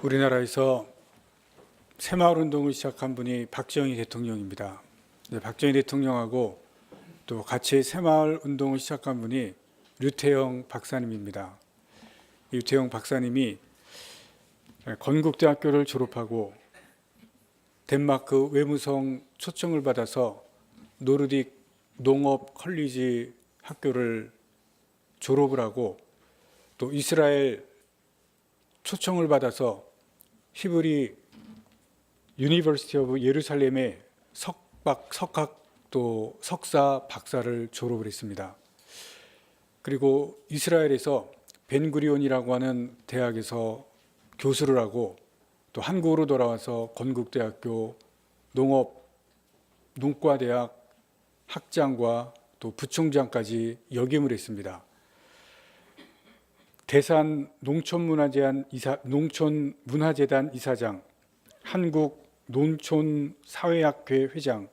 우리나라에서 새마을운동을 시작한 분이 박정희 대통령입니다. 박정희 대통령하고 또 같이 새마을운동을 시작한 분이 류태영 박사님입니다. 류태영 박사님이 건국대학교를 졸업하고 덴마크 외무성 초청을 받아서 노르딕 농업 컬리지 학교를 졸업을 하고 또 이스라엘 초청을 받아서 히브리 유니버시티 오브 예루살렘의 석학 또 석사 박사를 졸업을 했습니다. 그리고 이스라엘에서 벤구리온이라고 하는 대학에서 교수를 하고 또 한국으로 돌아와서 건국대학교 농과대학 학장과 또 부총장까지 역임을 했습니다. 대산 농촌문화재단 이사장, 한국 농촌사회학회 회장,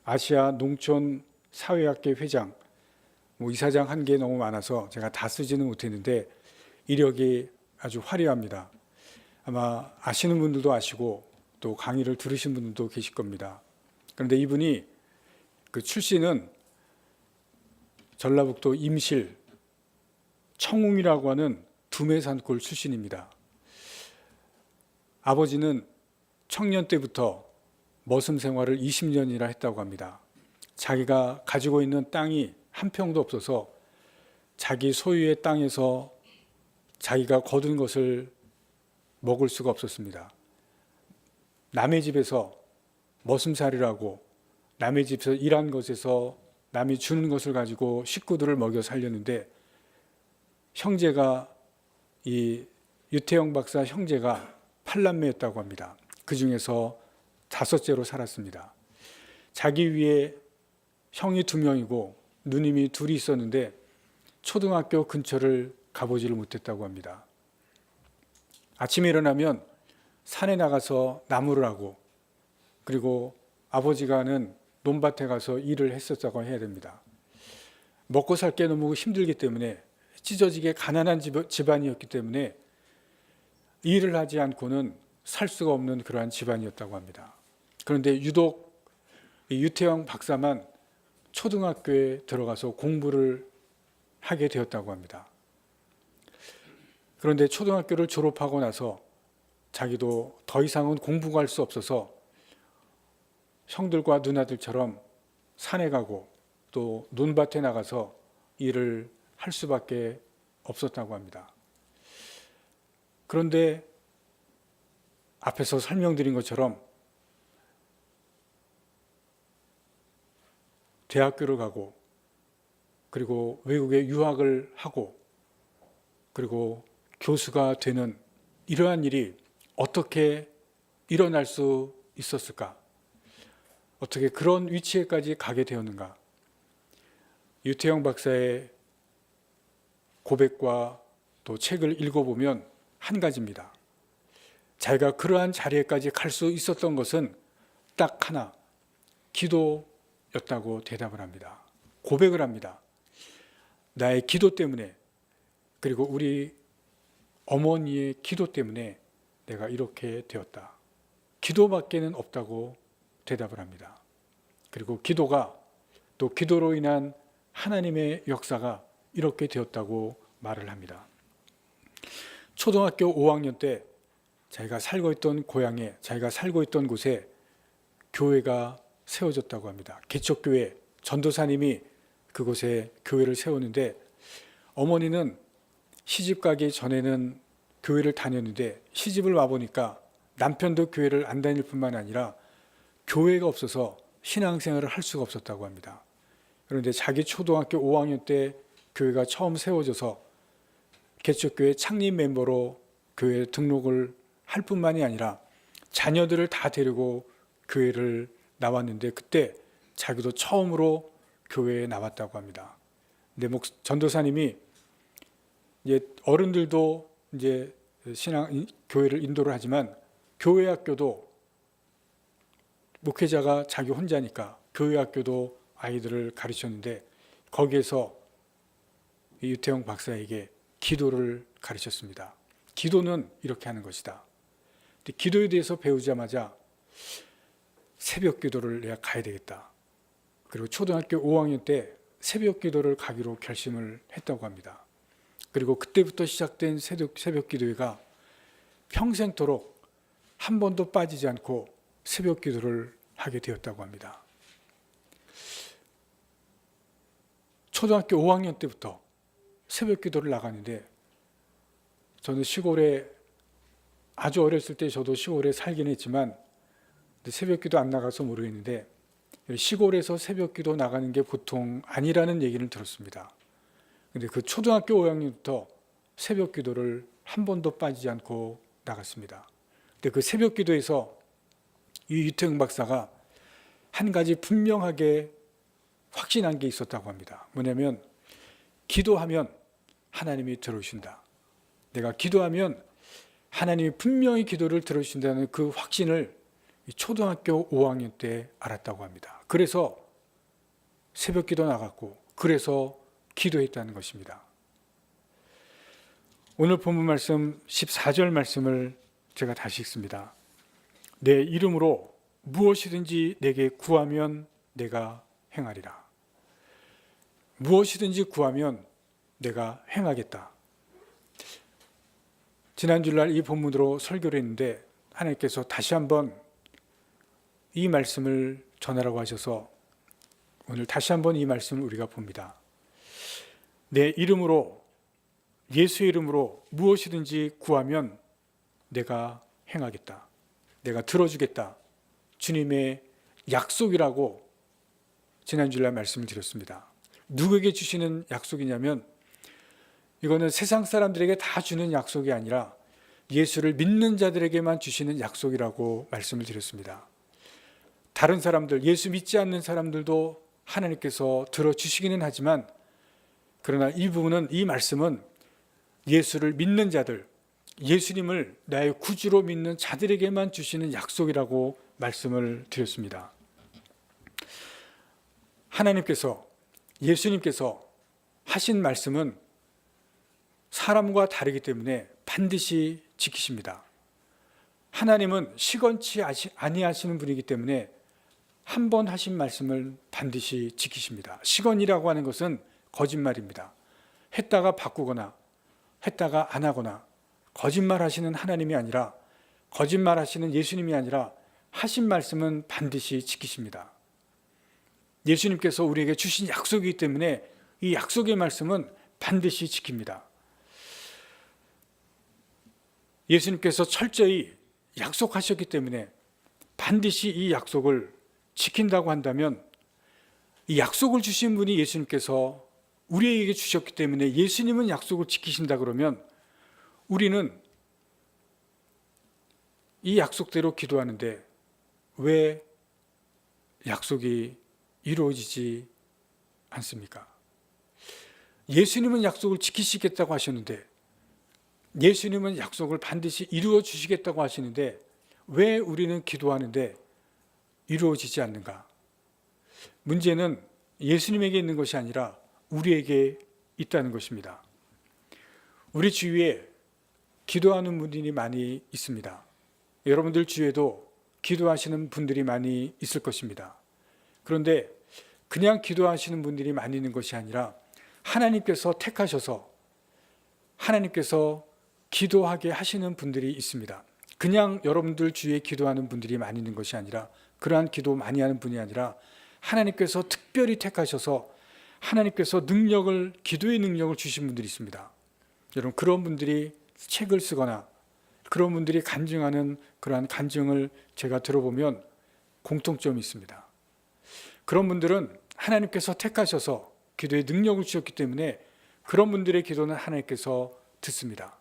아시아 농촌사회학회 회장, 이사장 한 게 너무 많아서 제가 다 쓰지는 못했는데 이력이 아주 화려합니다. 아마 아시는 분들도 아시고 또 강의를 들으신 분들도 계실 겁니다. 그런데 이분이 그 출신은 전라북도 임실 청웅이라고 하는 두메산골 출신입니다. 아버지는 청년 때부터 머슴 생활을 20년이나 했다고 합니다. 자기가 가지고 있는 땅이 한 평도 없어서 자기 소유의 땅에서 자기가 거둔 것을 먹을 수가 없었습니다. 남의 집에서 머슴살이를 하고 남의 집에서 일한 것에서 남이 주는 것을 가지고 식구들을 먹여 살렸는데 형제가 이 유태영 박사 형제가 8남매였다고 합니다. 그 중에서 5째로 살았습니다. 자기 위에 형이 2명이고 누님이 2이 있었는데 초등학교 근처를 가보지를 못했다고 합니다. 아침에 일어나면 산에 나가서 나무를 하고 그리고 아버지가 하는 논밭에 가서 일을 했었다고 해야 됩니다. 먹고 살 게 너무 힘들기 때문에 찢어지게 가난한 집안이었기 때문에 일을 하지 않고는 살 수가 없는 그러한 집안이었다고 합니다. 그런데 유독 유태영 박사만 초등학교에 들어가서 공부를 하게 되었다고 합니다. 그런데 초등학교를 졸업하고 나서 자기도 더 이상은 공부가 할 수 없어서 형들과 누나들처럼 산에 가고 또 논밭에 나가서 일을 할 수밖에 없었다고 합니다. 그런데 앞에서 설명드린 것처럼 대학교를 가고 그리고 외국에 유학을 하고 그리고 교수가 되는 이러한 일이 어떻게 일어날 수 있었을까? 어떻게 그런 위치에까지 가게 되었는가? 유태영 박사의 고백과 또 책을 읽어보면 한 가지입니다. 자기가 그러한 자리에까지 갈 수 있었던 것은 딱 하나, 기도였다고 대답을 합니다. 고백을 합니다. 나의 기도 때문에 그리고 우리 어머니의 기도 때문에 내가 이렇게 되었다. 기도밖에는 없다고 대답을 합니다. 그리고 기도가 또 기도로 인한 하나님의 역사가 이렇게 되었다고 말을 합니다. 초등학교 5학년 때 자기가 살고 있던 고향에 자기가 살고 있던 곳에 교회가 세워졌다고 합니다. 개척교회 전도사님이 그곳에 교회를 세우는데 어머니는 시집 가기 전에는 교회를 다녔는데 시집을 와보니까 남편도 교회를 안 다닐 뿐만 아니라 교회가 없어서 신앙생활을 할 수가 없었다고 합니다. 그런데 자기 초등학교 5학년 때 교회가 처음 세워져서 개척교회 창립 멤버로 교회에 등록을 할 뿐만이 아니라 자녀들을 다 데리고 교회를 나왔는데 그때 자기도 처음으로 교회에 나왔다고 합니다. 근데 전도사님이 이제 어른들도 이제 교회를 인도를 하지만 교회 학교도 목회자가 자기 혼자니까 교회 학교도 아이들을 가르쳤는데 거기에서 유태영 박사에게 기도를 가르쳤습니다. 기도는 이렇게 하는 것이다. 근데 기도에 대해서 배우자마자 새벽 기도를 내가 가야 되겠다. 그리고 초등학교 5학년 때 새벽 기도를 가기로 결심을 했다고 합니다. 그리고 그때부터 시작된 새벽 기도회가 평생토록 한 번도 빠지지 않고 새벽 기도를 하게 되었다고 합니다. 초등학교 5학년 때부터 새벽 기도를 나가는데, 저는 시골에 아주 어렸을 때 저도 시골에 살긴 했지만 새벽 기도 안 나가서 모르겠는데, 시골에서 새벽 기도 나가는 게 보통 아니라는 얘기를 들었습니다. 근데 그 초등학교 5학년부터 새벽 기도를 한 번도 빠지지 않고 나갔습니다. 근데 그 새벽 기도에서 이 유태영 박사가 한 가지 분명하게 확신한 게 있었다고 합니다. 뭐냐면, 기도하면 하나님이 들어주신다. 내가 기도하면 하나님이 분명히 기도를 들어주신다는 그 확신을 초등학교 5학년 때 알았다고 합니다. 그래서 새벽 기도 나갔고, 그래서 기도했다는 것입니다. 오늘 본문 말씀 14절 말씀을 제가 다시 읽습니다. 내 이름으로 무엇이든지 내게 구하면 내가 행하리라. 무엇이든지 구하면 내가 행하겠다. 지난 주일날 이 본문으로 설교를 했는데 하나님께서 다시 한번 이 말씀을 전하라고 하셔서 오늘 다시 한번 이 말씀을 우리가 봅니다. 내 이름으로, 예수의 이름으로 무엇이든지 구하면 내가 행하겠다. 내가 들어주겠다. 주님의 약속이라고 지난주일날 말씀을 드렸습니다. 누구에게 주시는 약속이냐면, 이거는 세상 사람들에게 다 주는 약속이 아니라 예수를 믿는 자들에게만 주시는 약속이라고 말씀을 드렸습니다. 다른 사람들, 예수 믿지 않는 사람들도 하나님께서 들어주시기는 하지만, 그러나 이 부분은, 이 말씀은 예수를 믿는 자들, 예수님을 나의 구주로 믿는 자들에게만 주시는 약속이라고 말씀을 드렸습니다. 하나님께서, 예수님께서 하신 말씀은 사람과 다르기 때문에 반드시 지키십니다. 하나님은 시건치 아니하시는 분이기 때문에 한 번 하신 말씀을 반드시 지키십니다. 시건이라고 하는 것은 거짓말입니다. 했다가 바꾸거나 했다가 안 하거나, 거짓말하시는 하나님이 아니라, 거짓말하시는 예수님이 아니라 하신 말씀은 반드시 지키십니다. 예수님께서 우리에게 주신 약속이기 때문에 이 약속의 말씀은 반드시 지킵니다. 예수님께서 철저히 약속하셨기 때문에 반드시 이 약속을 지킨다고 한다면, 이 약속을 주신 분이 예수님께서 우리에게 주셨기 때문에 예수님은 약속을 지키신다 그러면, 우리는 이 약속대로 기도하는데 왜 약속이 이루어지지 않습니까? 예수님은 약속을 지키시겠다고 하셨는데, 예수님은 약속을 반드시 이루어 주시겠다고 하시는데 왜 우리는 기도하는데 이루어지지 않는가? 문제는 예수님에게 있는 것이 아니라 우리에게 있다는 것입니다. 우리 주위에 기도하는 분들이 많이 있습니다. 여러분들 주위에도 기도하시는 분들이 많이 있을 것입니다. 그런데 그냥 기도하시는 분들이 많이 있는 것이 아니라 하나님께서 택하셔서 하나님께서 기도하게 하시는 분들이 있습니다. 그냥 여러분들 주위에 기도하는 분들이 많이 있는 것이 아니라, 그러한 기도 많이 하는 분이 아니라 하나님께서 특별히 택하셔서 하나님께서 기도의 능력을 주신 분들이 있습니다. 여러분, 그런 분들이 책을 쓰거나 그런 분들이 간증하는 그러한 간증을 제가 들어보면 공통점이 있습니다. 그런 분들은 하나님께서 택하셔서 기도의 능력을 주셨기 때문에 그런 분들의 기도는 하나님께서 듣습니다.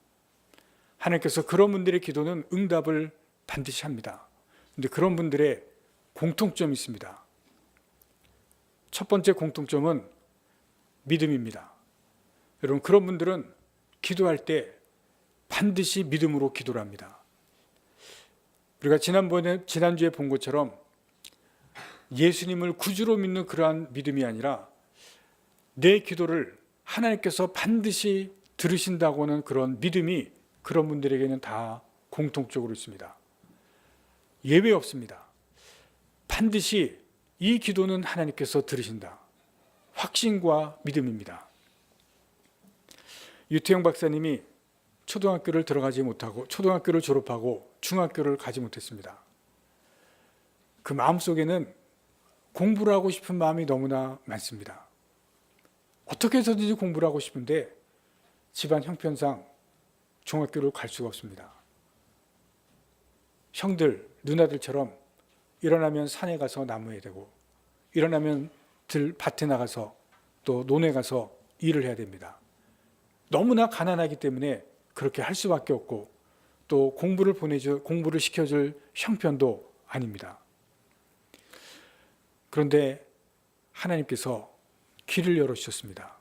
하나님께서 그런 분들의 기도는 응답을 반드시 합니다. 그런데 그런 분들의 공통점이 있습니다. 첫 번째 공통점은 믿음입니다. 여러분, 그런 분들은 기도할 때 반드시 믿음으로 기도를 합니다. 우리가 지난주에 본 것처럼 예수님을 구주로 믿는 그러한 믿음이 아니라 내 기도를 하나님께서 반드시 들으신다고 하는 그런 믿음이 그런 분들에게는 다 공통적으로 있습니다. 예외 없습니다. 반드시 이 기도는 하나님께서 들으신다. 확신과 믿음입니다. 유태영 박사님이 초등학교를 들어가지 못하고 초등학교를 졸업하고 중학교를 가지 못했습니다. 그 마음속에는 공부를 하고 싶은 마음이 너무나 많습니다. 어떻게 해서든지 공부를 하고 싶은데 집안 형편상 중학교를 갈 수가 없습니다. 형들, 누나들처럼 일어나면 산에 가서 나무에 대고 일어나면 밭에 나가서 또 논에 가서 일을 해야 됩니다. 너무나 가난하기 때문에 그렇게 할 수밖에 없고 또 공부를 시켜줄 형편도 아닙니다. 그런데 하나님께서 길을 열어주셨습니다.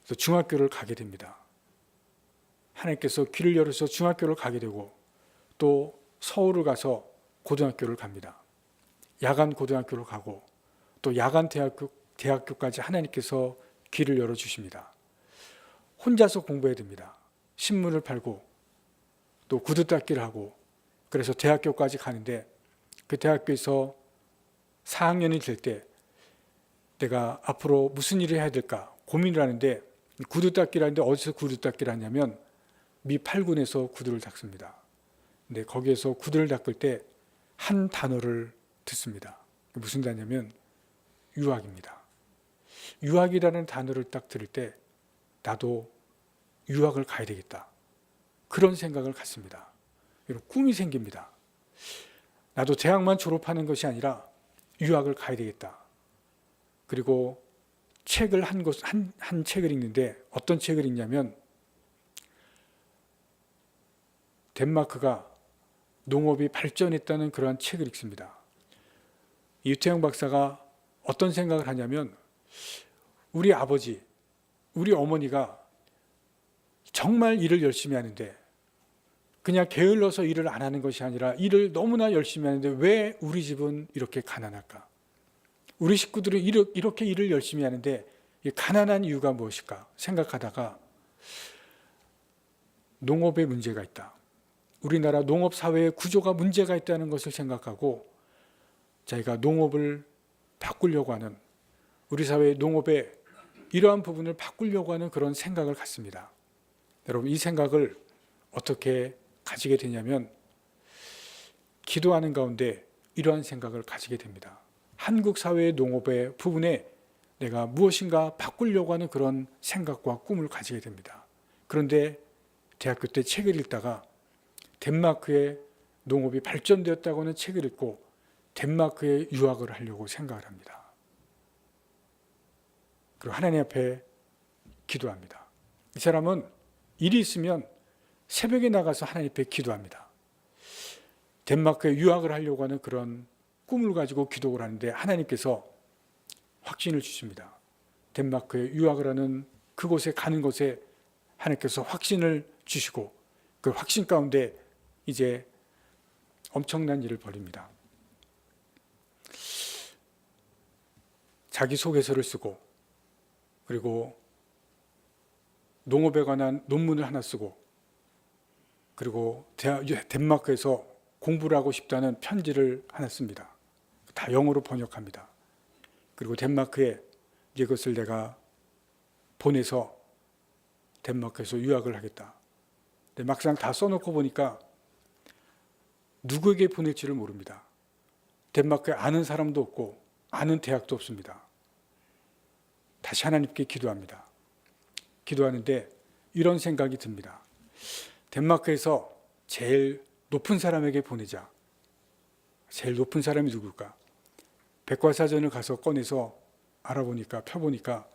그래서 중학교를 가게 됩니다. 하나님께서 길을 열어서 중학교를 가게 되고 또 서울을 가서 고등학교를 갑니다. 야간 고등학교를 가고 또 야간 대학교까지 하나님께서 길을 열어주십니다. 혼자서 공부해야 됩니다. 신문을 팔고 또 구두 닦기를 하고 그래서 대학교까지 가는데 그 대학교에서 4학년이 될 때 내가 앞으로 무슨 일을 해야 될까 고민을 하는데 구두 닦기를 하는데 어디서 구두 닦기를 하냐면 미 8군에서 구두를 닦습니다. 근데 거기에서 구두를 닦을 때 한 단어를 듣습니다. 무슨 단어냐면 유학입니다. 유학이라는 단어를 딱 들을 때 나도 유학을 가야 되겠다. 그런 생각을 갖습니다. 꿈이 생깁니다. 나도 대학만 졸업하는 것이 아니라 유학을 가야 되겠다. 그리고 책을 한 책을 읽는데 어떤 책을 읽냐면 덴마크가 농업이 발전했다는 그러한 책을 읽습니다. 유태영 박사가 어떤 생각을 하냐면 우리 아버지, 우리 어머니가 정말 일을 열심히 하는데 그냥 게을러서 일을 안 하는 것이 아니라 일을 너무나 열심히 하는데 왜 우리 집은 이렇게 가난할까? 우리 식구들은 이렇게 일을 열심히 하는데 이 가난한 이유가 무엇일까 생각하다가 농업에 문제가 있다. 우리나라 농업 사회의 구조가 문제가 있다는 것을 생각하고 자기가 농업을 바꾸려고 하는 우리 사회의 농업의 이러한 부분을 바꾸려고 하는 그런 생각을 갖습니다. 여러분 이 생각을 어떻게 가지게 되냐면 기도하는 가운데 이러한 생각을 가지게 됩니다. 한국 사회의 농업의 부분에 내가 무엇인가 바꾸려고 하는 그런 생각과 꿈을 가지게 됩니다. 그런데 대학교 때 책을 읽다가 덴마크의 농업이 발전되었다고 하는 책을 읽고 덴마크에 유학을 하려고 생각을 합니다. 그리고 하나님 앞에 기도합니다. 이 사람은 일이 있으면 새벽에 나가서 하나님 앞에 기도합니다. 덴마크에 유학을 하려고 하는 그런 꿈을 가지고 기도를 하는데 하나님께서 확신을 주십니다. 덴마크에 유학을 하는 그곳에 가는 것에 하나님께서 확신을 주시고 그 확신 가운데 이제 엄청난 일을 벌입니다. 자기소개서를 쓰고 그리고 농업에 관한 논문을 하나 쓰고 그리고 덴마크에서 공부를 하고 싶다는 편지를 하나 씁니다. 다 영어로 번역합니다. 그리고 덴마크에 이것을 내가 보내서 덴마크에서 유학을 하겠다. 근데 막상 다 써놓고 보니까 누구에게 보낼지를 모릅니다. 덴마크에 아는 사람도 없고 아는 대학도 없습니다. 다시 하나님께 기도합니다. 기도하는데 이런 생각이 듭니다. 덴마크에서 제일 높은 사람에게 보내자. 제일 높은 사람이 누굴까? 백과사전을 가서 꺼내서 알아보니까 펴보니까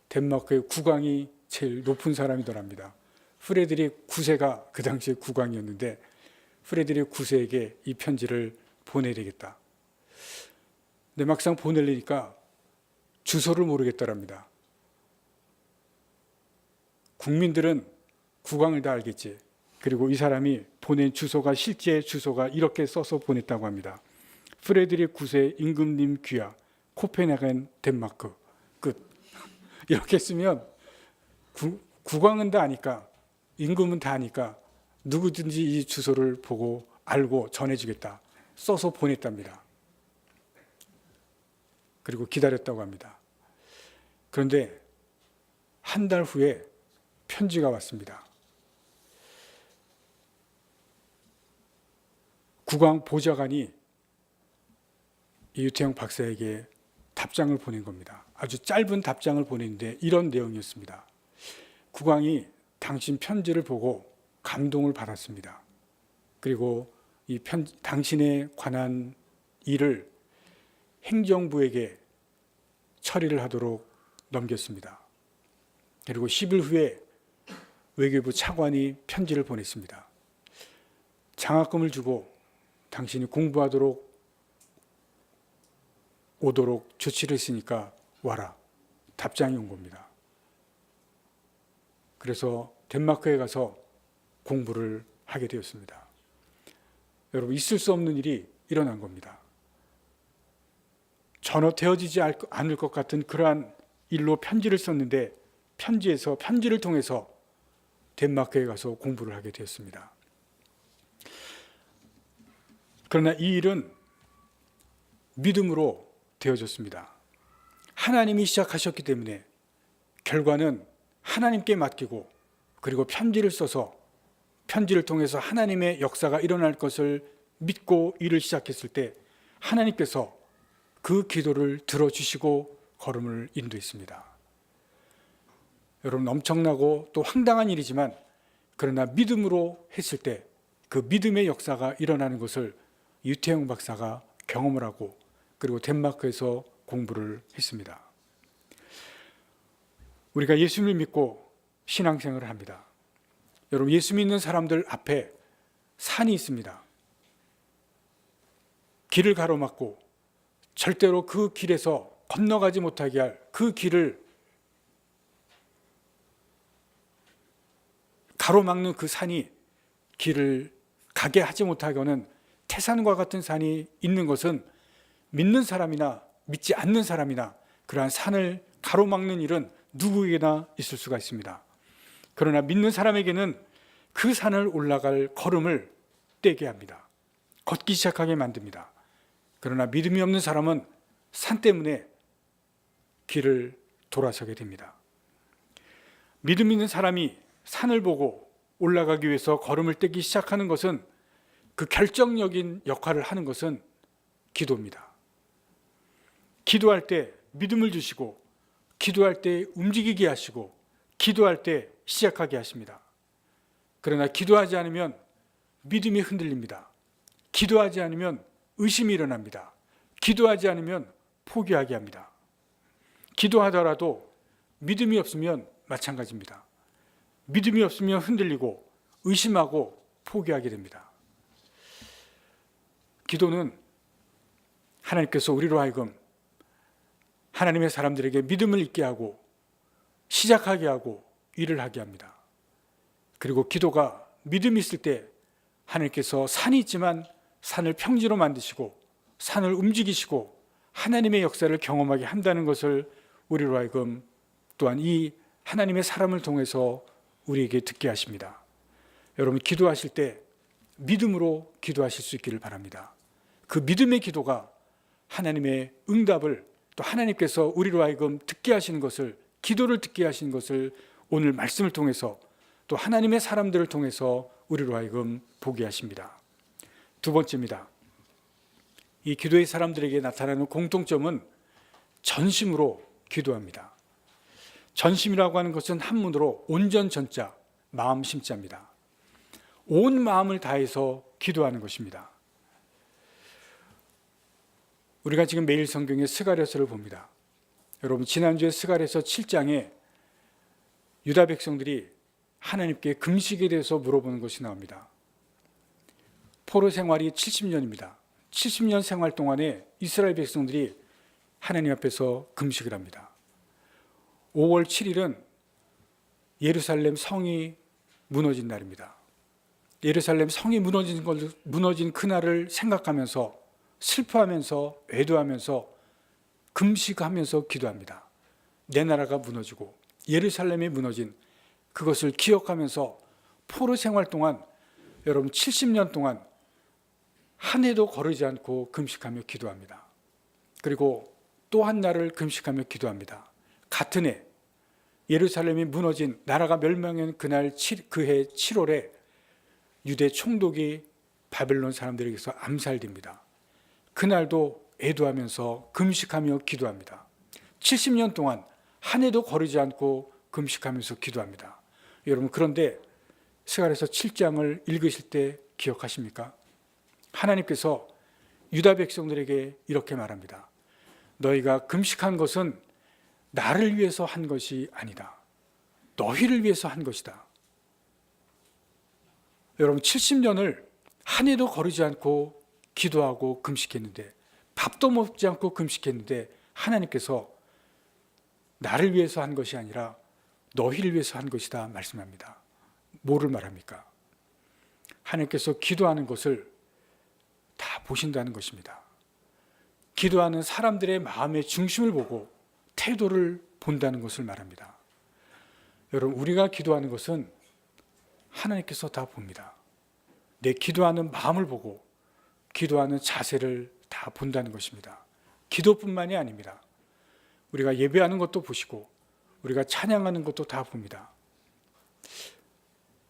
덴마크의 국왕이 제일 높은 사람이더랍니다. 프레드릭 9세가 그 당시에 국왕이었는데 프레드릭 9세에게 이 편지를 보내야 되겠다. 근데 막상 보내려니까 주소를 모르겠더랍니다. 국민들은 국왕을 다 알겠지. 그리고 이 사람이 보낸 주소가 실제 주소가 이렇게 써서 보냈다고 합니다. 프레드릭 9세 임금님 귀하 코펜하겐 덴마크 끝. 이렇게 쓰면 국왕은 다 아니까 임금은 다 아니까 누구든지 이 주소를 보고 알고 전해주겠다. 써서 보냈답니다. 그리고 기다렸다고 합니다. 그런데 한 달 후에 편지가 왔습니다. 국왕 보좌관이 이 유태영 박사에게 답장을 보낸 겁니다. 아주 짧은 답장을 보냈는데 이런 내용이었습니다. 국왕이 당신 편지를 보고 감동을 받았습니다. 그리고 이 당신에 관한 일을 행정부에게 처리를 하도록 넘겼습니다. 그리고 10일 후에 외교부 차관이 편지를 보냈습니다. 장학금을 주고 당신이 공부하도록 오도록 조치를 했으니까 와라. 답장이 온 겁니다. 그래서 덴마크에 가서 공부를 하게 되었습니다. 여러분, 있을 수 없는 일이 일어난 겁니다. 전혀 되어지지 않을 것 같은 그러한 일로 편지를 썼는데 편지를 통해서 덴마크에 가서 공부를 하게 되었습니다. 그러나 이 일은 믿음으로 되어졌습니다. 하나님이 시작하셨기 때문에 결과는 하나님께 맡기고, 그리고 편지를 써서 편지를 통해서 하나님의 역사가 일어날 것을 믿고 일을 시작했을 때 하나님께서 그 기도를 들어주시고 걸음을 인도했습니다. 여러분, 엄청나고 또 황당한 일이지만 그러나 믿음으로 했을 때 그 믿음의 역사가 일어나는 것을 유태영 박사가 경험을 하고, 그리고 덴마크에서 공부를 했습니다. 우리가 예수님을 믿고 신앙생활을 합니다. 여러분, 예수 믿는 사람들 앞에 산이 있습니다. 길을 가로막고 절대로 그 길에서 건너가지 못하게 할 그 길을 가로막는 그 산이 길을 가게 하지 못하게 하는 태산과 같은 산이 있는 것은 믿는 사람이나 믿지 않는 사람이나 그러한 산을 가로막는 일은 누구에게나 있을 수가 있습니다. 그러나 믿는 사람에게는 그 산을 올라갈 걸음을 떼게 합니다. 걷기 시작하게 만듭니다. 그러나 믿음이 없는 사람은 산 때문에 길을 돌아서게 됩니다. 믿음 있는 사람이 산을 보고 올라가기 위해서 걸음을 떼기 시작하는 것은, 그 결정적인 역할을 하는 것은 기도입니다. 기도할 때 믿음을 주시고, 기도할 때 움직이게 하시고, 기도할 때 시작하게 하십니다. 그러나 기도하지 않으면 믿음이 흔들립니다. 기도하지 않으면 의심이 일어납니다. 기도하지 않으면 포기하게 합니다. 기도하더라도 믿음이 없으면 마찬가지입니다. 믿음이 없으면 흔들리고 의심하고 포기하게 됩니다. 기도는 하나님께서 우리로 하여금 하나님의 사람들에게 믿음을 있게 하고 시작하게 하고 일을 하게 합니다. 그리고 기도가 믿음이 있을 때 하나님께서 산이 있지만 산을 평지로 만드시고 산을 움직이시고 하나님의 역사를 경험하게 한다는 것을 우리로 하여금 또한 이 하나님의 사람을 통해서 우리에게 듣게 하십니다. 여러분, 기도하실 때 믿음으로 기도하실 수 있기를 바랍니다. 그 믿음의 기도가 하나님의 응답을, 또 하나님께서 우리로 하여금 듣게 하시는 것을, 기도를 듣게 하시는 것을 오늘 말씀을 통해서 또 하나님의 사람들을 통해서 우리로 하여금 보게 하십니다. 두 번째입니다. 이 기도의 사람들에게 나타나는 공통점은 전심으로 기도합니다. 전심이라고 하는 것은 한문으로 온전전자, 마음 심자입니다. 온 마음을 다해서 기도하는 것입니다. 우리가 지금 매일 성경의 스가랴서를 봅니다. 여러분, 지난주에 스가랴서 7장에 유다 백성들이 하나님께 금식에 대해서 물어보는 것이 나옵니다. 포로 생활이 70년입니다. 70년 생활 동안에 이스라엘 백성들이 하나님 앞에서 금식을 합니다. 5월 7일은 예루살렘 성이 무너진 날입니다. 예루살렘 성이 무너진 그날을 생각하면서 슬퍼하면서 애도하면서 금식하면서 기도합니다. 내 나라가 무너지고 예루살렘이 무너진 그것을 기억하면서 포로 생활 동안, 여러분 70년 동안 한 해도 거르지 않고 금식하며 기도합니다. 그리고 또 한 날을 금식하며 기도합니다. 같은 해 예루살렘이 무너진, 나라가 멸망한 그날 그해 7월에 유대 총독이 바벨론 사람들에게서 암살됩니다. 그날도 애도하면서 금식하며 기도합니다. 70년 동안 한 해도 거르지 않고 금식하면서 기도합니다. 여러분, 그런데 스가랴서 7장을 읽으실 때 기억하십니까? 하나님께서 유다 백성들에게 이렇게 말합니다. 너희가 금식한 것은 나를 위해서 한 것이 아니다. 너희를 위해서 한 것이다. 여러분, 70년을 한 해도 거르지 않고 기도하고 금식했는데, 밥도 먹지 않고 금식했는데 하나님께서 나를 위해서 한 것이 아니라 너희를 위해서 한 것이다 말씀합니다. 뭐를 말합니까? 하나님께서 기도하는 것을 다 보신다는 것입니다. 기도하는 사람들의 마음의 중심을 보고 태도를 본다는 것을 말합니다. 여러분, 우리가 기도하는 것은 하나님께서 다 봅니다. 내 기도하는 마음을 보고 기도하는 자세를 다 본다는 것입니다. 기도뿐만이 아닙니다. 우리가 예배하는 것도 보시고 우리가 찬양하는 것도 다 봅니다.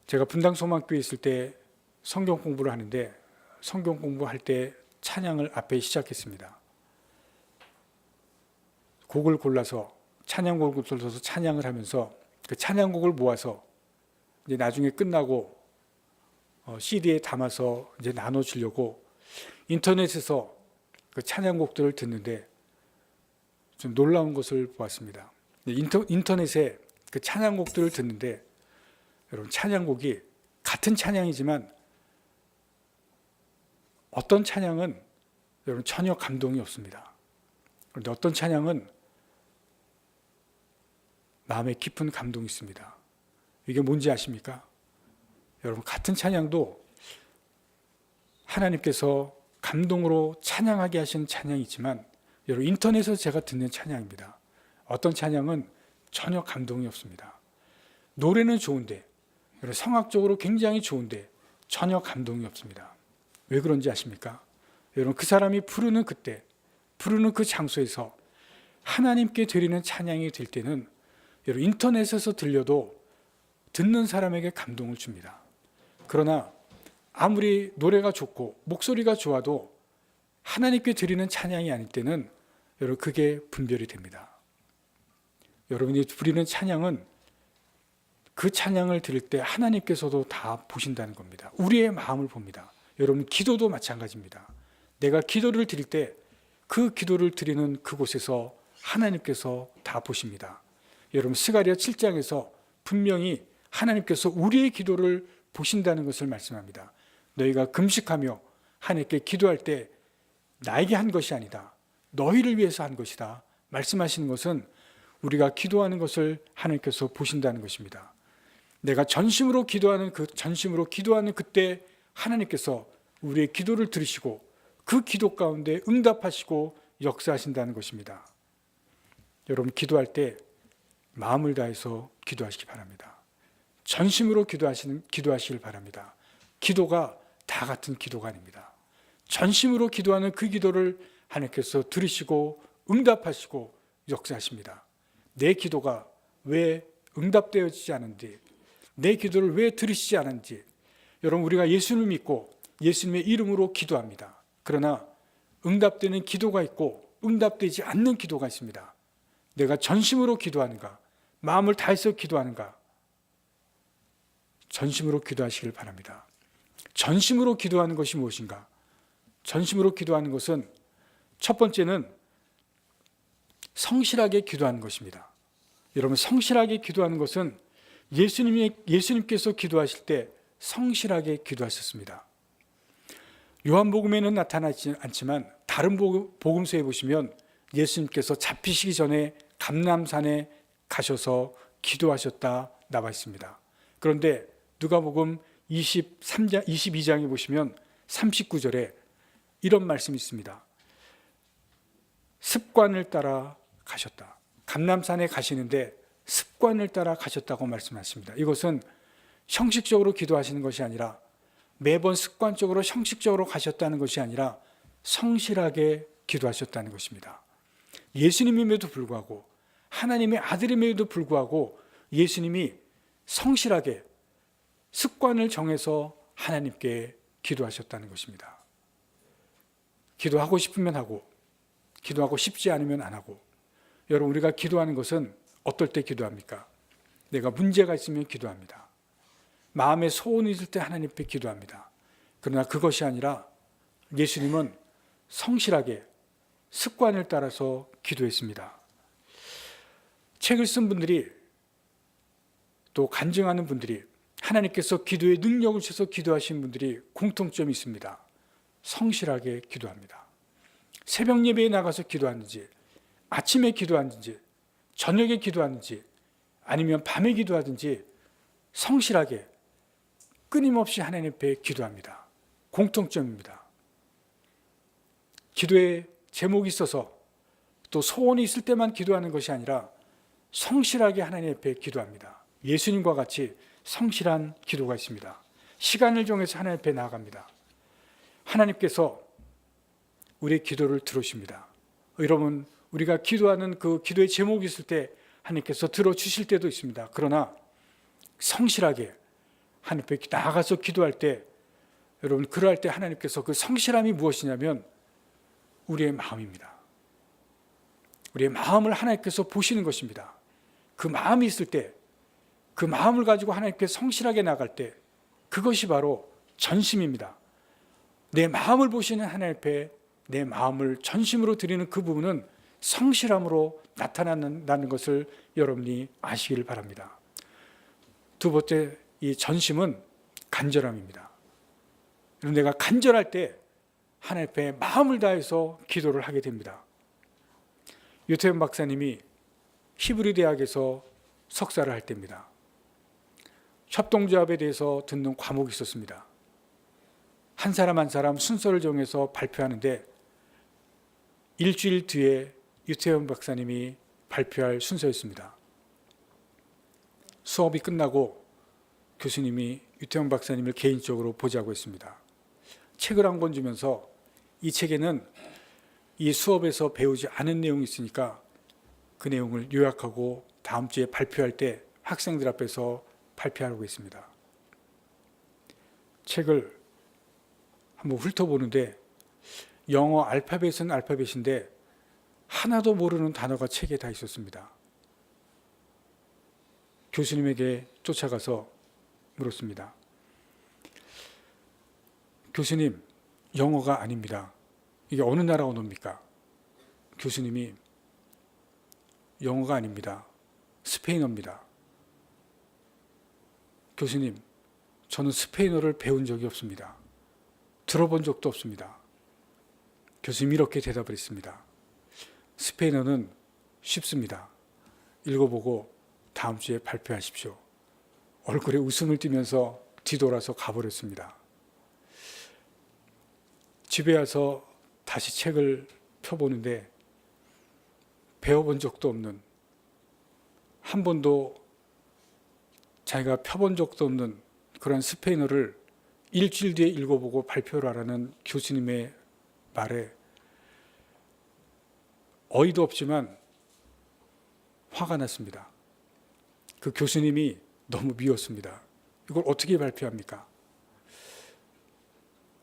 제가 분당소망교회에 있을 때 성경 공부를 하는데, 성경 공부할 때 찬양을 앞에 시작했습니다. 곡을 골라서, 찬양곡을 골라서 찬양을 하면서 그 찬양곡을 모아서 이제 나중에 끝나고 CD에 담아서 이제 나눠주려고 인터넷에서 그 찬양곡들을 듣는데 좀 놀라운 것을 보았습니다. 인터넷에 그 찬양곡들을 듣는데, 여러분, 찬양곡이 같은 찬양이지만 어떤 찬양은 여러분 전혀 감동이 없습니다. 그런데 어떤 찬양은 마음에 깊은 감동이 있습니다. 이게 뭔지 아십니까? 여러분, 같은 찬양도 하나님께서 감동으로 찬양하게 하신 찬양이 있지만, 여러분, 인터넷에서 제가 듣는 찬양입니다. 어떤 찬양은 전혀 감동이 없습니다. 노래는 좋은데, 여러분, 성악적으로 굉장히 좋은데 전혀 감동이 없습니다. 왜 그런지 아십니까? 여러분, 그 사람이 부르는 그때, 부르는 그 장소에서 하나님께 드리는 찬양이 될 때는 여러분, 인터넷에서 들려도 듣는 사람에게 감동을 줍니다. 그러나 아무리 노래가 좋고 목소리가 좋아도 하나님께 드리는 찬양이 아닐 때는 여러분, 그게 분별이 됩니다. 여러분이 부리는 찬양은 그 찬양을 들을 때 하나님께서도 다 보신다는 겁니다. 우리의 마음을 봅니다. 여러분, 기도도 마찬가지입니다. 내가 기도를 드릴 때 그 기도를 드리는 그곳에서 하나님께서 다 보십니다. 여러분, 스가랴 7장에서 분명히 하나님께서 우리의 기도를 보신다는 것을 말씀합니다. 너희가 금식하며 하나님께 기도할 때 나에게 한 것이 아니다, 너희를 위해서 한 것이다 말씀하시는 것은 우리가 기도하는 것을 하나님께서 보신다는 것입니다. 내가 전심으로 기도하는 그때 하나님께서 우리의 기도를 들으시고 그 기도 가운데 응답하시고 역사하신다는 것입니다. 여러분, 기도할 때 마음을 다해서 기도하시기 바랍니다. 전심으로 기도하시길 바랍니다. 기도가 다 같은 기도가 아닙니다. 전심으로 기도하는 그 기도를 하나님께서 들으시고 응답하시고 역사하십니다. 내 기도가 왜 응답되어지지 않은지, 내 기도를 왜 들으시지 않은지. 여러분, 우리가 예수님을 믿고 예수님의 이름으로 기도합니다. 그러나 응답되는 기도가 있고 응답되지 않는 기도가 있습니다. 내가 전심으로 기도하는가, 마음을 다해서 기도하는가. 전심으로 기도하시길 바랍니다. 전심으로 기도하는 것이 무엇인가? 전심으로 기도하는 것은 첫 번째는 성실하게 기도하는 것입니다. 여러분, 성실하게 기도하는 것은 예수님께서 기도하실 때 성실하게 기도하셨습니다. 요한복음에는 나타나지 않지만 다른 복음서에 보시면 예수님께서 잡히시기 전에 감람산에 가셔서 기도하셨다 나와 있습니다. 그런데 누가복음 22장에 보시면 39절에 이런 말씀이 있습니다. 습관을 따라 가셨다. 감람산에 가시는데 습관을 따라 가셨다고 말씀하십니다. 이것은 형식적으로 기도하시는 것이 아니라 매번 습관적으로 형식적으로 가셨다는 것이 아니라 성실하게 기도하셨다는 것입니다. 예수님임에도 불구하고, 하나님의 아들임에도 불구하고 예수님이 성실하게 습관을 정해서 하나님께 기도하셨다는 것입니다. 기도하고 싶으면 하고, 기도하고 싶지 않으면 안 하고. 여러분, 우리가 기도하는 것은 어떨 때 기도합니까? 내가 문제가 있으면 기도합니다. 마음에 소원이 있을 때 하나님 앞에 기도합니다. 그러나 그것이 아니라 예수님은 성실하게 습관을 따라서 기도했습니다. 책을 쓴 분들이, 또 간증하는 분들이, 하나님께서 기도의 능력을 주셔서 기도하신 분들이 공통점이 있습니다. 성실하게 기도합니다. 새벽 예배에 나가서 기도하는지, 아침에 기도하는지, 저녁에 기도하는지, 아니면 밤에 기도하든지 성실하게 끊임없이 하나님 앞에 기도합니다. 공통점입니다. 기도에 제목이 있어서 또 소원이 있을 때만 기도하는 것이 아니라 성실하게 하나님 앞에 기도합니다. 예수님과 같이 성실한 기도가 있습니다. 시간을 정해서 하나님 앞에 나아갑니다. 하나님께서 우리의 기도를 들으십니다. 여러분, 우리가 기도하는 그 기도의 제목이 있을 때 하나님께서 들어주실 때도 있습니다. 그러나 성실하게 하나님 앞에 나아가서 기도할 때, 여러분, 그러할 때 하나님께서 그 성실함이 무엇이냐면 우리의 마음입니다. 우리의 마음을 하나님께서 보시는 것입니다. 그 마음이 있을 때, 그 마음을 가지고 하나님께 성실하게 나갈 때, 그것이 바로 전심입니다. 내 마음을 보시는 하나님 앞에 내 마음을 전심으로 드리는 그 부분은 성실함으로 나타난다는 것을 여러분이 아시기를 바랍니다. 두 번째, 이 전심은 간절함입니다. 내가 간절할 때 하나님 앞에 마음을 다해서 기도를 하게 됩니다. 유태현 박사님이 히브리 대학에서 석사를 할 때입니다. 협동조합에 대해서 듣는 과목이 있었습니다. 한 사람 한 사람 순서를 정해서 발표하는데 일주일 뒤에 유태현 박사님이 발표할 순서였습니다. 수업이 끝나고 교수님이 유태현 박사님을 개인적으로 보자고 했습니다. 책을 한 권 주면서 이 책에는 이 수업에서 배우지 않은 내용이 있으니까 그 내용을 요약하고 다음 주에 발표할 때 학생들 앞에서 발표하라고 했습니다. 책을 한번 훑어보는데 영어 알파벳은 알파벳인데 하나도 모르는 단어가 책에 다 있었습니다. 교수님에게 쫓아가서 물었습니다. 교수님, 영어가 아닙니다. 이게 어느 나라 언어입니까? 교수님이 영어가 아닙니다. 스페인어입니다. 교수님, 저는 스페인어를 배운 적이 없습니다. 들어본 적도 없습니다. 교수님이 이렇게 대답을 했습니다. 스페인어는 쉽습니다. 읽어보고 다음 주에 발표하십시오. 얼굴에 웃음을 띠면서 뒤돌아서 가버렸습니다. 집에 와서 다시 책을 펴보는데 배워본 적도 없는, 한 번도 자기가 펴본 적도 없는 그런 스페인어를 일주일 뒤에 읽어보고 발표를 하라는 교수님의 말에 어이도 없지만 화가 났습니다. 그 교수님이 너무 미웠습니다. 이걸 어떻게 발표합니까?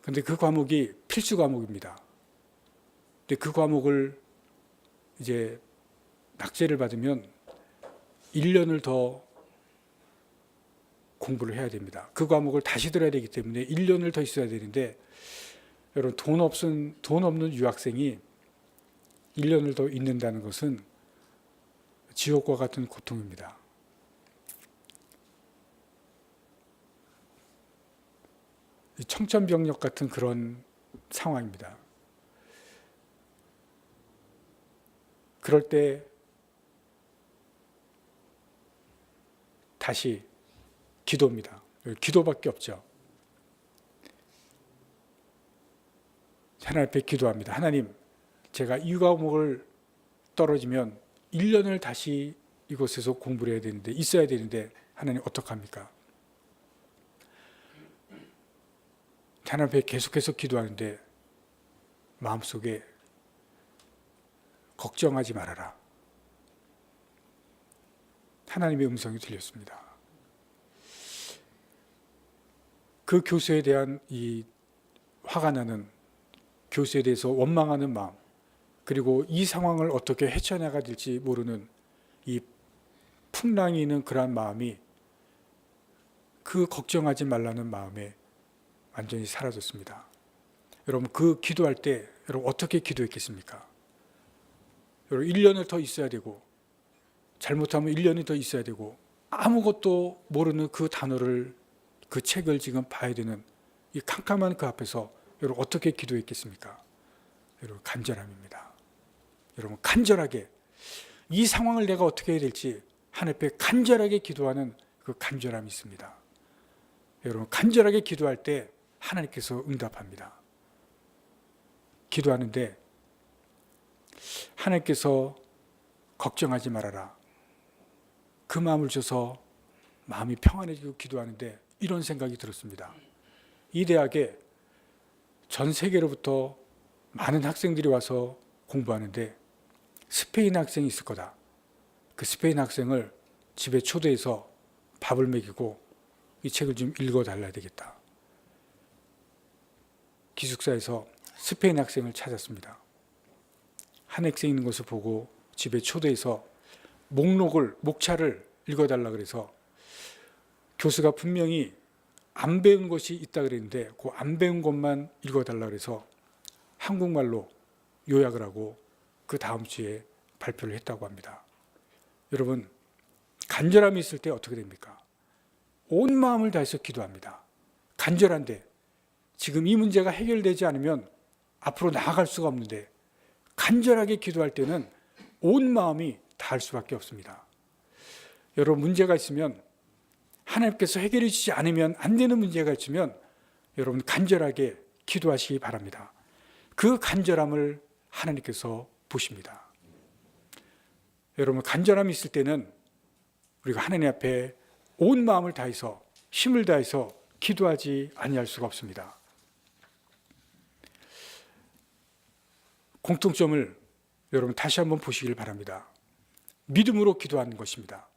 근데 그 과목이 필수 과목입니다. 근데 그 과목을 이제 낙제를 받으면 1년을 더 공부를 해야 됩니다. 그 과목을 다시 들어야 되기 때문에 1년을 더 있어야 되는데, 여러분, 돈 없는 유학생이 1년을 더 있는다는 것은 지옥과 같은 고통입니다. 청천벽력 같은 그런 상황입니다. 그럴 때 다시 기도입니다. 기도밖에 없죠. 하나님 앞에 기도합니다. 하나님, 제가 이 과목을 떨어지면 1년을 다시 이곳에서 공부를 해야 되는데, 있어야 되는데 하나님 어떡합니까? 하나님 앞에 계속해서 기도하는데 마음속에 걱정하지 말아라, 하나님의 음성이 들렸습니다. 그 교수에 대한 이 화가 나는, 교수에 대해서 원망하는 마음, 그리고 이 상황을 어떻게 헤쳐나가야 될지 모르는 이 풍랑이 있는 그러한 마음이 그 걱정하지 말라는 마음에 완전히 사라졌습니다. 여러분, 그 기도할 때 여러분 어떻게 기도했겠습니까? 여러분 1년을 더 있어야 되고, 잘못하면 1년이 더 있어야 되고, 아무것도 모르는 그 단어를, 그 책을 지금 봐야 되는 이 캄캄한 그 앞에서 여러분 어떻게 기도했겠습니까? 여러분 간절함입니다. 여러분 간절하게 이 상황을 내가 어떻게 해야 될지 하나님 앞에 간절하게 기도하는 그 간절함이 있습니다. 여러분 간절하게 기도할 때 하나님께서 응답합니다. 기도하는데 하나님께서 걱정하지 말아라, 그 마음을 줘서 마음이 평안해지고 기도하는데 이런 생각이 들었습니다. 이 대학에 전 세계로부터 많은 학생들이 와서 공부하는데 스페인 학생이 있을 거다. 그 스페인 학생을 집에 초대해서 밥을 먹이고 이 책을 좀 읽어달라야 되겠다. 기숙사에서 스페인 학생을 찾았습니다. 한 학생 있는 것을 보고 집에 초대해서 목차를 읽어달라 그래서, 교수가 분명히 안 배운 것이 있다 그랬는데 그 안 배운 것만 읽어달라 그래서 한국말로 요약을 하고 그 다음 주에 발표를 했다고 합니다. 여러분 간절함이 있을 때 어떻게 됩니까? 온 마음을 다해서 기도합니다. 간절한데 지금 이 문제가 해결되지 않으면 앞으로 나아갈 수가 없는데, 간절하게 기도할 때는 온 마음이 다할 수밖에 없습니다. 여러분 문제가 있으면, 하나님께서 해결해 주지 않으면 안 되는 문제가 있으면 여러분 간절하게 기도하시기 바랍니다. 그 간절함을 하나님께서 보십니다. 여러분 간절함이 있을 때는 우리가 하나님 앞에 온 마음을 다해서 힘을 다해서 기도하지 아니할 수가 없습니다. 공통점을 여러분 다시 한번 보시길 바랍니다. 믿음으로 기도하는 것입니다.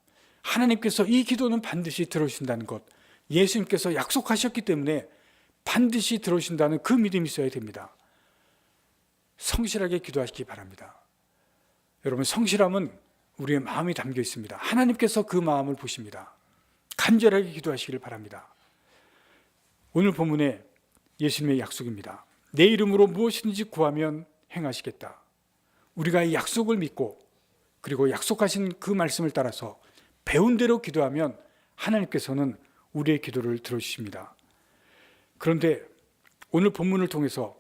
하나님께서 이 기도는 반드시 들어주신다는 것, 예수님께서 약속하셨기 때문에 반드시 들어주신다는 그 믿음이 있어야 됩니다. 성실하게 기도하시기 바랍니다. 여러분 성실함은 우리의 마음이 담겨 있습니다. 하나님께서 그 마음을 보십니다. 간절하게 기도하시길 바랍니다. 오늘 본문에 예수님의 약속입니다. 내 이름으로 무엇이든지 구하면 행하시겠다. 우리가 이 약속을 믿고 그리고 약속하신 그 말씀을 따라서 배운 대로 기도하면 하나님께서는 우리의 기도를 들어주십니다. 그런데 오늘 본문을 통해서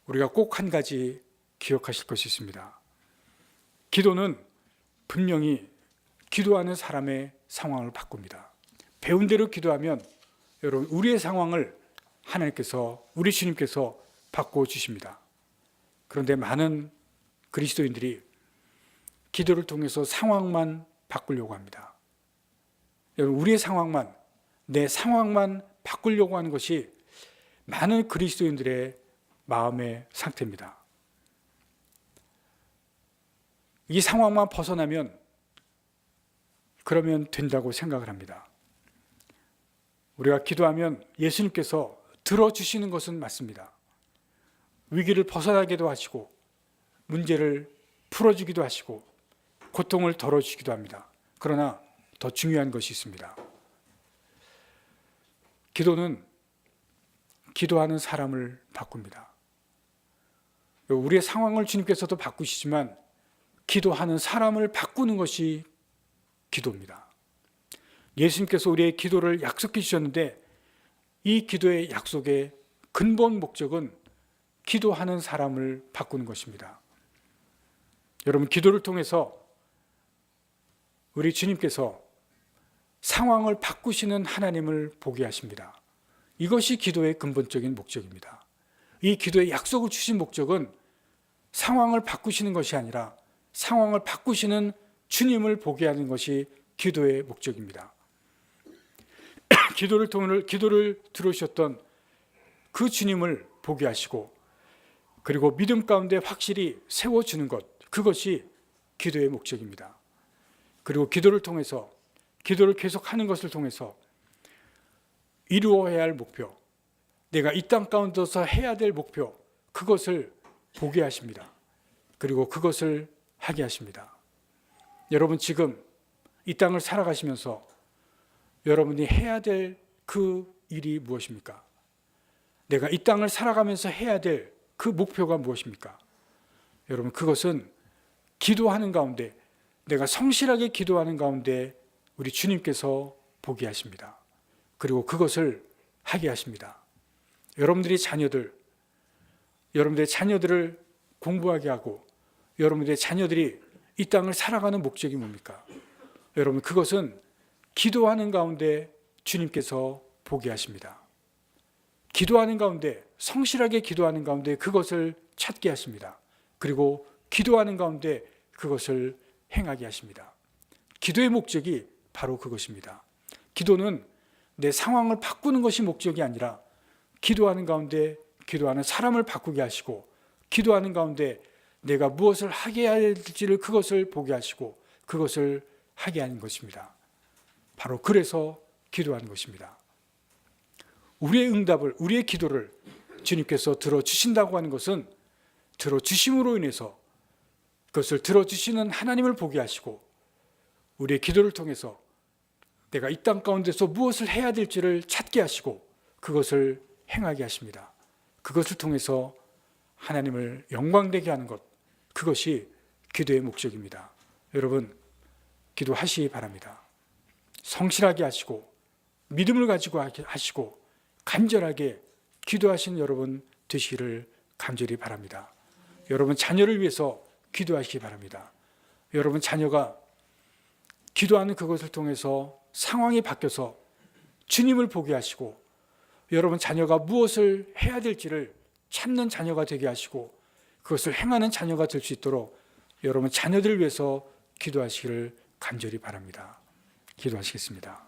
우리가 꼭 한 가지 기억하실 것이 있습니다. 기도는 분명히 기도하는 사람의 상황을 바꿉니다. 배운 대로 기도하면 여러분 우리의 상황을 하나님께서, 우리 주님께서 바꿔주십니다. 그런데 많은 그리스도인들이 기도를 통해서 상황만 바꾸려고 합니다. 여러분 우리의 상황만, 내 상황만 바꾸려고 하는 것이 많은 그리스도인들의 마음의 상태입니다. 이 상황만 벗어나면 그러면 된다고 생각을 합니다. 우리가 기도하면 예수님께서 들어주시는 것은 맞습니다. 위기를 벗어나기도 하시고 문제를 풀어주기도 하시고 고통을 덜어주기도 합니다. 그러나 더 중요한 것이 있습니다. 기도는 기도하는 사람을 바꿉니다. 우리의 상황을 주님께서도 바꾸시지만 기도하는 사람을 바꾸는 것이 기도입니다. 예수님께서 우리의 기도를 약속해 주셨는데 이 기도의 약속의 근본 목적은 기도하는 사람을 바꾸는 것입니다. 여러분 기도를 통해서 우리 주님께서 상황을 바꾸시는 하나님을 보게 하십니다. 이것이 기도의 근본적인 목적입니다. 이 기도의 약속을 주신 목적은 상황을 바꾸시는 것이 아니라 상황을 바꾸시는 주님을 보게 하는 것이 기도의 목적입니다. 기도를 들으셨던 그 주님을 보게 하시고 그리고 믿음 가운데 확실히 세워주는 것, 그것이 기도의 목적입니다. 그리고 기도를 통해서, 기도를 계속하는 것을 통해서 이루어야 할 목표, 내가 이 땅 가운데서 해야 될 목표, 그것을 보게 하십니다. 그리고 그것을 하게 하십니다. 여러분 지금 이 땅을 살아가시면서 여러분이 해야 될 그 일이 무엇입니까? 내가 이 땅을 살아가면서 해야 될 그 목표가 무엇입니까? 여러분 그것은 기도하는 가운데, 내가 성실하게 기도하는 가운데 우리 주님께서 보게 하십니다. 그리고 그것을 하게 하십니다. 여러분들의 자녀들을 공부하게 하고 여러분들의 자녀들이 이 땅을 살아가는 목적이 뭡니까? 여러분 그것은 기도하는 가운데 주님께서 보게 하십니다. 기도하는 가운데, 성실하게 기도하는 가운데 그것을 찾게 하십니다. 그리고 기도하는 가운데 그것을 행하게 하십니다. 기도의 목적이 바로 그것입니다. 기도는 내 상황을 바꾸는 것이 목적이 아니라 기도하는 가운데 기도하는 사람을 바꾸게 하시고 기도하는 가운데 내가 무엇을 하게 할지를 그것을 보게 하시고 그것을 하게 하는 것입니다. 바로 그래서 기도하는 것입니다. 우리의 응답을, 우리의 기도를 주님께서 들어주신다고 하는 것은 들어주심으로 인해서 그것을 들어주시는 하나님을 보게 하시고 우리의 기도를 통해서 내가 이 땅 가운데서 무엇을 해야 될지를 찾게 하시고 그것을 행하게 하십니다. 그것을 통해서 하나님을 영광되게 하는 것, 그것이 기도의 목적입니다. 여러분 기도하시기 바랍니다. 성실하게 하시고 믿음을 가지고 하시고 간절하게 기도하시는 여러분 되시기를 간절히 바랍니다. 여러분 자녀를 위해서 기도하시기 바랍니다. 여러분 자녀가 기도하는 그것을 통해서 상황이 바뀌어서 주님을 보게 하시고 여러분 자녀가 무엇을 해야 될지를 찾는 자녀가 되게 하시고 그것을 행하는 자녀가 될 수 있도록 여러분 자녀들을 위해서 기도하시기를 간절히 바랍니다. 기도하시겠습니다.